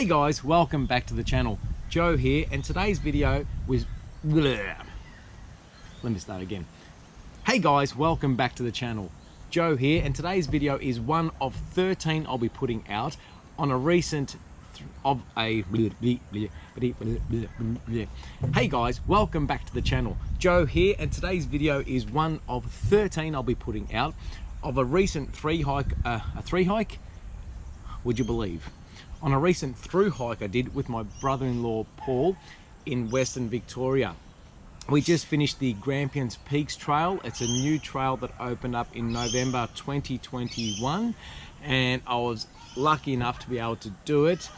Hey guys, welcome back to the channel. Joe here, and today's video was... Let me start again. Hey guys, welcome back to the channel. Joe here, and today's video is one of 13 I'll be putting out on a recent... Hey guys, welcome back to the channel. Joe here, and today's video is one of 13 I'll be putting out of a recent three hike, would you believe? On a recent through hike I did with my brother-in-law Paul in Western Victoria. We just finished the Grampians Peaks Trail. It's a new trail that opened up in November 2021, and I was lucky enough to be able to do it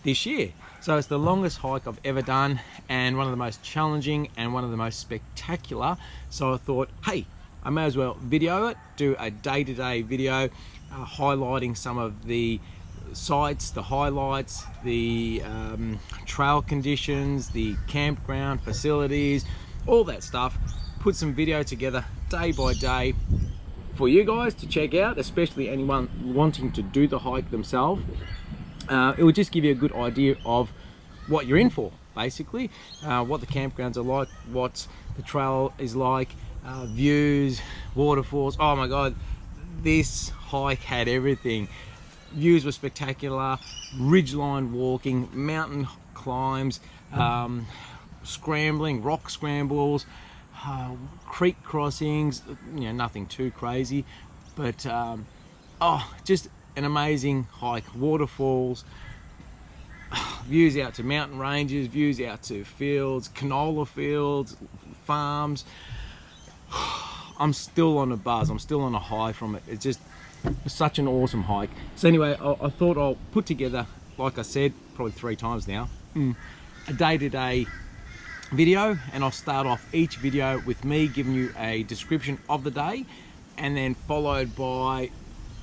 this year. So it's the longest hike I've ever done, and one of the most challenging and one of the most spectacular. So I thought, hey, I may as well video it, do a day-to-day video highlighting some of the sites, the highlights, the trail conditions, the campground facilities, all that stuff. Put some video together day by day for you guys to check out, especially anyone wanting to do the hike themselves. It would just give you a good idea of what you're in for, basically, what the campgrounds are like, what the trail is like, views, waterfalls. Oh my god, this hike had everything. Views were spectacular, ridgeline walking, mountain climbs, scrambling, rock scrambles, creek crossings, you know, nothing too crazy, but oh, just an amazing hike. Waterfalls, views out to mountain ranges, views out to fields, canola fields, farms. I'm still on a buzz, I'm still on a high from it. It's just such an awesome hike. So anyway, I thought I'll put together, like I said, probably 3 times now, a day-to-day video, and I'll start off each video with me giving you a description of the day, and then followed by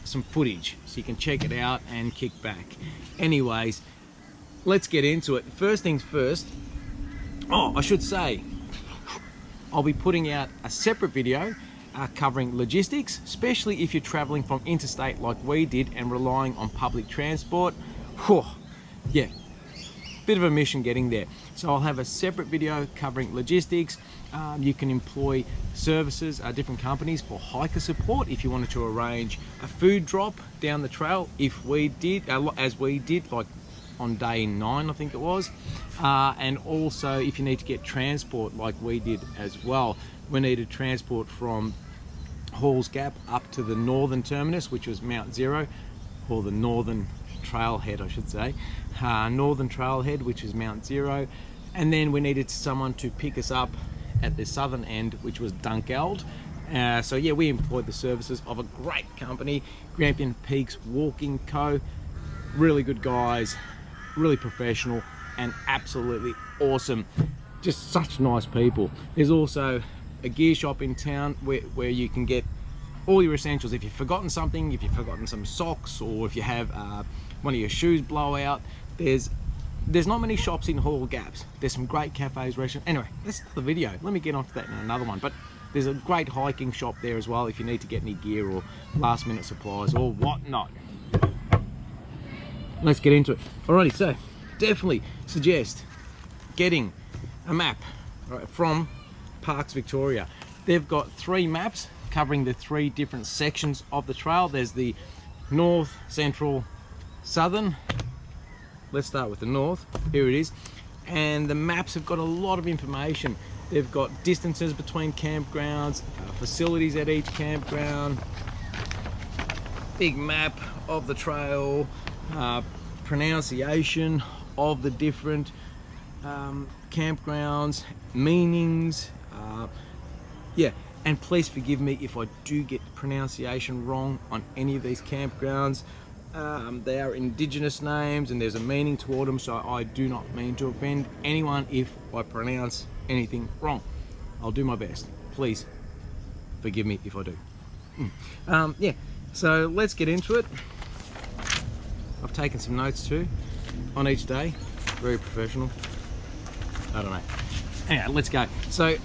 some footage so you can check it out and kick back. Anyways, let's get into it. First things first, I should say, I'll be putting out a separate video covering logistics, especially if you're traveling from interstate like we did and relying on public transport. Whew, yeah, bit of a mission getting there. So I'll have a separate video covering logistics. You can employ services, different companies for hiker support if you wanted to arrange a food drop down the trail, if we did, as we did, like on day 9 I think it was, and also if you need to get transport like we did as well. We needed transport from Halls Gap up to the northern terminus, which was Mount Zero, or the northern trailhead I should say, northern trailhead, which is Mount Zero, and then we needed someone to pick us up at the southern end, which was Dunkeld. So yeah, we employed the services of a great company, Grampian Peaks Walking Co. Really good guys, really professional, and absolutely awesome. Just such nice people. There's also a gear shop in town where you can get all your essentials. If you've forgotten something, if you've forgotten some socks, or if you have one of your shoes blow out, there's not many shops in Hall Gaps. There's some great cafes, restaurants. Anyway, that's the video. Let me get onto that in another one. But there's a great hiking shop there as well if you need to get any gear or last minute supplies or whatnot. Let's get into it. Alrighty, so definitely suggest getting a map from Parks Victoria. They've got 3 maps covering the 3 different sections of the trail. There's the north, central, southern. Let's start with the north. Here it is. And the maps have got a lot of information. They've got distances between campgrounds, facilities at each campground, big map of the trail, pronunciation of the different campgrounds, meanings, yeah, and please forgive me if I do get pronunciation wrong on any of these campgrounds. They are indigenous names and there's a meaning toward them, so I do not mean to offend anyone if I pronounce anything wrong. I'll do my best. Please forgive me if I do. Yeah, so let's get into it. I've taken some notes too on each day. Very professional. I don't know. Anyway, let's go. So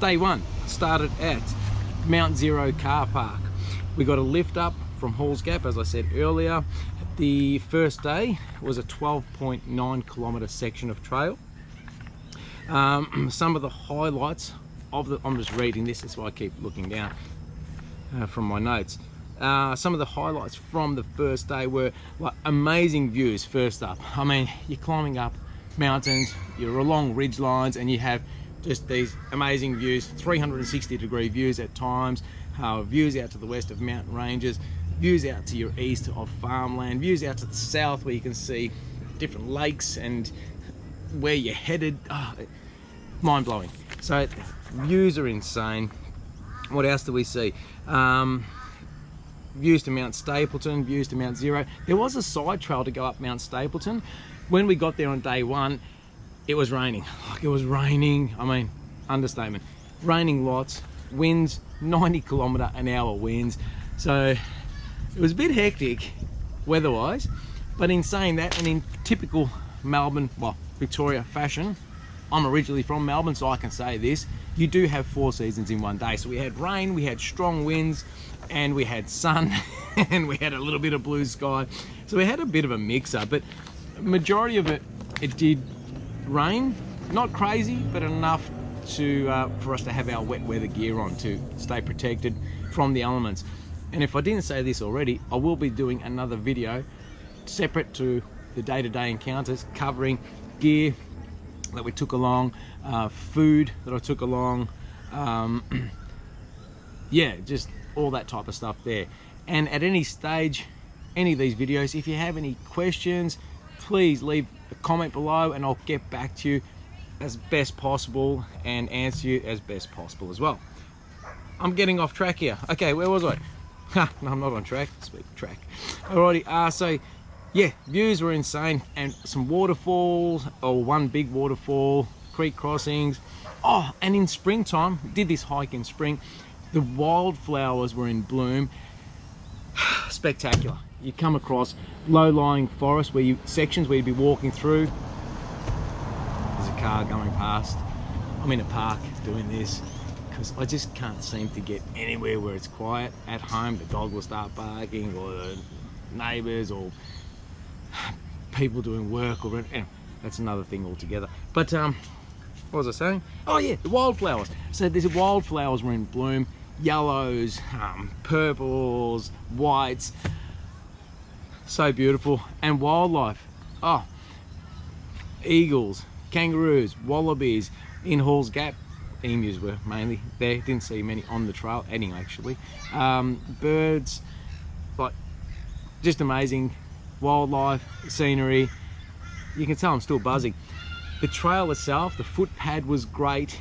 day 1 started at Mount Zero car park. We got a lift up from Halls Gap, as I said earlier. The first day was a 12.9 kilometer section of trail. Some of the highlights of the, I'm just reading this, that's why I keep looking down from my notes. Some of the highlights from the first day were like amazing views. First up, I mean, you're climbing up mountains, you're along ridge lines, and you have just these amazing views, 360-degree views at times, views out to the west of mountain ranges, views out to your east of farmland, views out to the south where you can see different lakes and where you're headed. Oh, mind-blowing. So views are insane. What else do we see? Views to Mount Stapleton, views to Mount Zero. There was a side trail to go up Mount Stapleton. When we got there on day one, it was raining. Like, it was raining, I mean, understatement. Raining lots, winds, 90km/h winds. So it was a bit hectic weather-wise, but in saying that, and in typical Melbourne, well, Victoria fashion, I'm originally from Melbourne, so I can say this, you do have 4 seasons in one day. So we had rain, we had strong winds, and we had sun, and we had a little bit of blue sky. So we had a bit of a mix-up, but majority of it, it did rain, not crazy, but enough to for us to have our wet weather gear on to stay protected from the elements. And if I didn't say this already, I will be doing another video separate to the day-to-day encounters, covering gear that we took along, food that I took along, yeah, just all that type of stuff there. And at any stage, any of these videos, if you have any questions, please leave a comment below and I'll get back to you as best possible and answer you as best possible as well. I'm getting off track here. Okay, where was I? No, I'm not on track. Speak of track. Alrighty, so yeah, views were insane, and some waterfalls, or one big waterfall, creek crossings. Oh, and in springtime, did this hike in spring, the wildflowers were in bloom. Spectacular. You come across low-lying forest where sections where you'd be walking through. There's a car going past. I'm in a park doing this because I just can't seem to get anywhere where it's quiet. At home, the dog will start barking, or the neighbours, or people doing work, or that's another thing altogether. But what was I saying? Oh yeah, the wildflowers. So there's wildflowers were in bloom, yellows, purples, whites. So beautiful. And wildlife, oh, eagles, kangaroos, wallabies. In Hall's Gap, emus were mainly there. Didn't see many on the trail, any actually. Birds, like, just amazing. Wildlife, scenery. You can tell I'm still buzzing. The trail itself, the footpad was great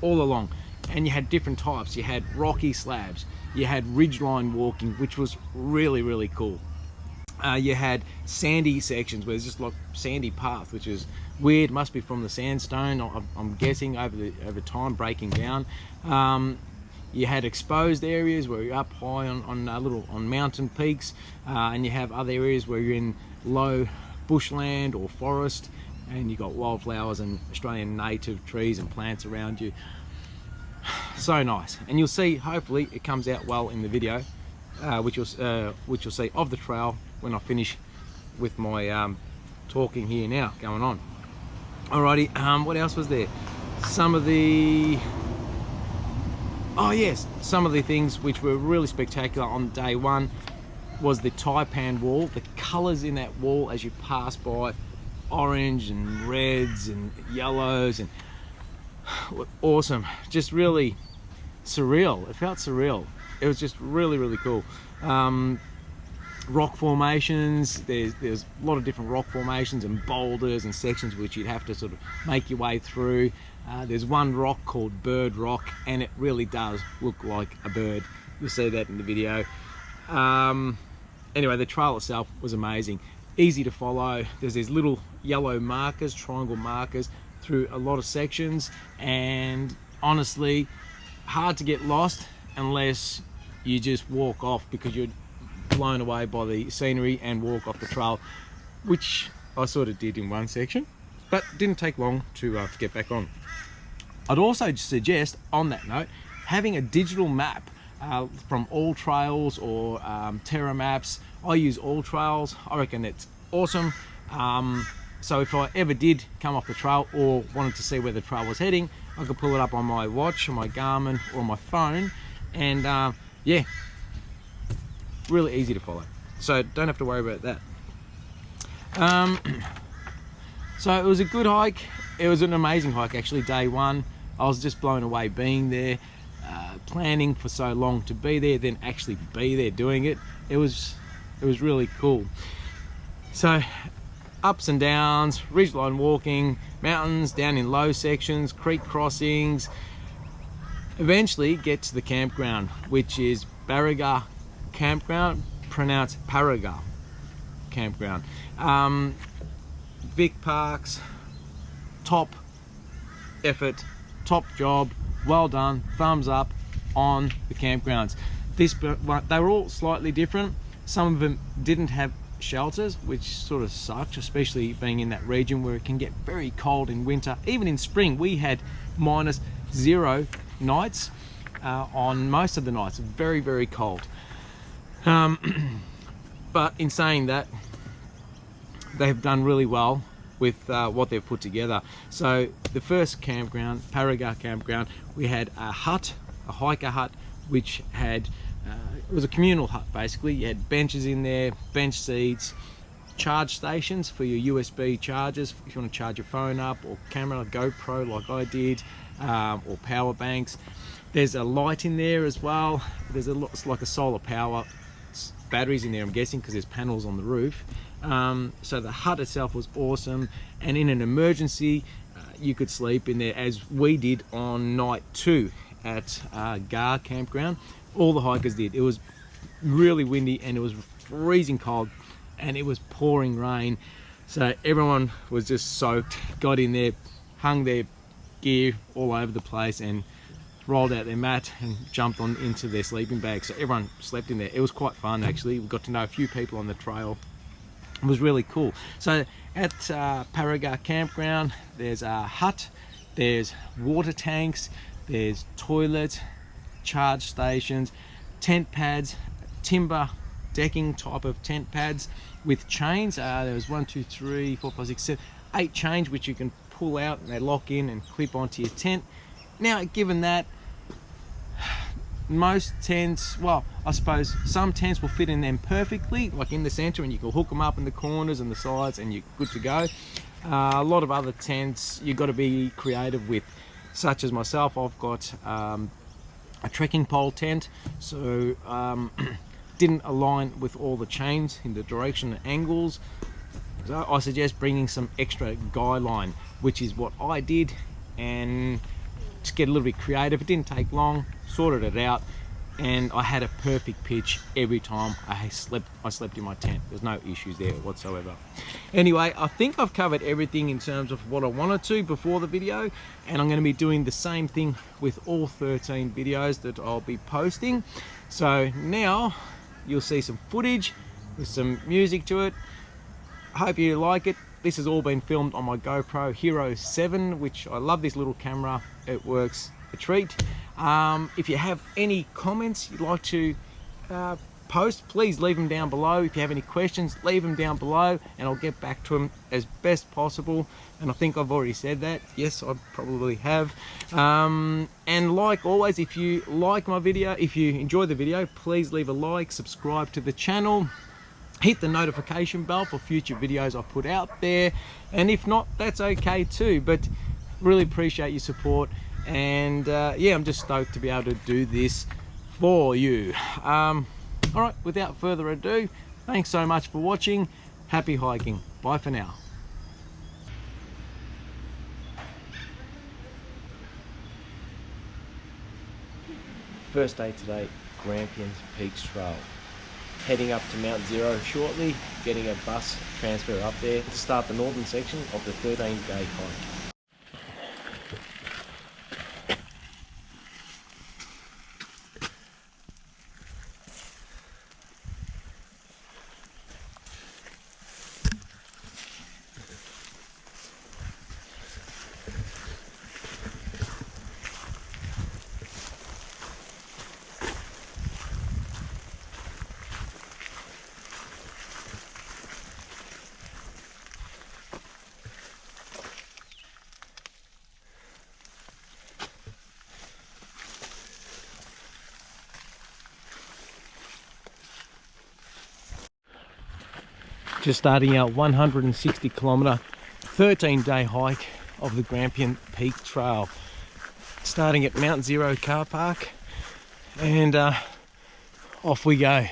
all along, and you had different types. You had rocky slabs, you had ridgeline walking, which was really, really cool. You had sandy sections where it's just like sandy path, which is weird, must be from the sandstone, I'm guessing, over time breaking down. You had exposed areas where you're up high on mountain peaks, and you have other areas where you're in low bushland or forest, and you got wildflowers and Australian native trees and plants around you. So nice. And you'll see, hopefully it comes out well in the video, which you'll see of the trail when I finish with my talking here now going on. Alrighty, what else was there? Some of the things which were really spectacular on day one was the Taipan Wall. The colours in that wall as you pass by, orange and reds and yellows, and awesome. Just really surreal. It felt surreal. It was just really, really cool. Rock formations, there's a lot of different rock formations and boulders and sections which you'd have to sort of make your way through. There's one rock called Bird Rock, and it really does look like a bird. You'll see that in the video. Anyway, the trail itself was amazing, easy to follow. There's these little yellow markers, triangle markers, through a lot of sections, and honestly hard to get lost unless you just walk off, because you're blown away by the scenery and walk off the trail, which I sort of did in one section, but didn't take long to get back on. I'd also suggest, on that note, having a digital map from All Trails or Terra Maps. I use All Trails. I reckon it's awesome. So if I ever did come off the trail or wanted to see where the trail was heading, I could pull it up on my watch, or my Garmin, or on my phone, and yeah, really easy to follow. So don't have to worry about that. So it was a good hike. It was an amazing hike, actually. Day one, I was just blown away being there, planning for so long to be there, then actually be there doing it. It was really cool. So ups and downs, ridgeline walking, mountains down in low sections, creek crossings. Eventually get to the campground, which is Barigar campground, pronounced Barigar campground. Vic Parks, top effort, top job, well done, thumbs up on the campgrounds. They were all slightly different. Some of them didn't have shelters, which sort of sucked, especially being in that region where it can get very cold in winter. Even in spring we had -0 nights on most of the nights. Very, very cold. But in saying that, they've done really well with what they've put together. So the first campground, Barigar campground, we had a hut, a hiker hut, which had it was a communal hut basically. You had benches in there, bench seats, charge stations for your USB chargers if you want to charge your phone up, or camera, GoPro like I did, or power banks. There's a light in there as well. There's it's like a solar power batteries in there, I'm guessing, because there's panels on the roof. So the hut itself was awesome, and in an emergency you could sleep in there, as we did on night 2 at Gar campground. All the hikers did. It was really windy and it was freezing cold and it was pouring rain, so everyone was just soaked, got in there, hung their gear all over the place and rolled out their mat and jumped on into their sleeping bag. So everyone slept in there. It was quite fun actually. We got to know a few people on the trail. It was really cool. So at Barigar campground, there's a hut, there's water tanks, there's toilets, charge stations, tent pads, timber decking type of tent pads with chains. There was 1, 2, 3, 4, 5, 6, 7, 8 chains which you can pull out and they lock in and clip onto your tent. Now, given that most tents, well, I suppose some tents will fit in them perfectly, like in the center, and you can hook them up in the corners and the sides and you're good to go. A lot of other tents you've got to be creative with, such as myself. I've got a trekking pole tent, so didn't align with all the chains in the direction and angles. So I suggest bringing some extra guy line, which is what I did, and just get a little bit creative. It didn't take long, sorted it out, and I had a perfect pitch every time I slept in my tent. There's no issues there whatsoever. Anyway, I think I've covered everything in terms of what I wanted to before the video, and I'm going to be doing the same thing with all 13 videos that I'll be posting. So now you'll see some footage with some music to it. I hope you like it. This has all been filmed on my GoPro Hero 7, which I love this little camera. It works a treat. If you have any comments you'd like to post, please leave them down below. If you have any questions, leave them down below and I'll get back to them as best possible. And I think I've already said that. Yes, I probably have. And like always, if you like my video, if you enjoy the video, please leave a like, subscribe to the channel, hit the notification bell for future videos I put out there, and if not, that's okay too. But really appreciate your support, and yeah, I'm just stoked to be able to do this for you. All right, without further ado, thanks so much for watching. Happy hiking. Bye for now. First day today, Grampians Peaks Trail. Heading up to Mount Zero shortly, getting a bus transfer up there to start the northern section of the 13-day hike. Just starting our 160 kilometre 13-day hike of the Grampian Peak Trail, starting at Mount Zero car park, and off we go.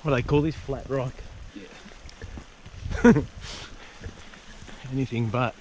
What do they call this? Flat rock? Yeah. Anything but.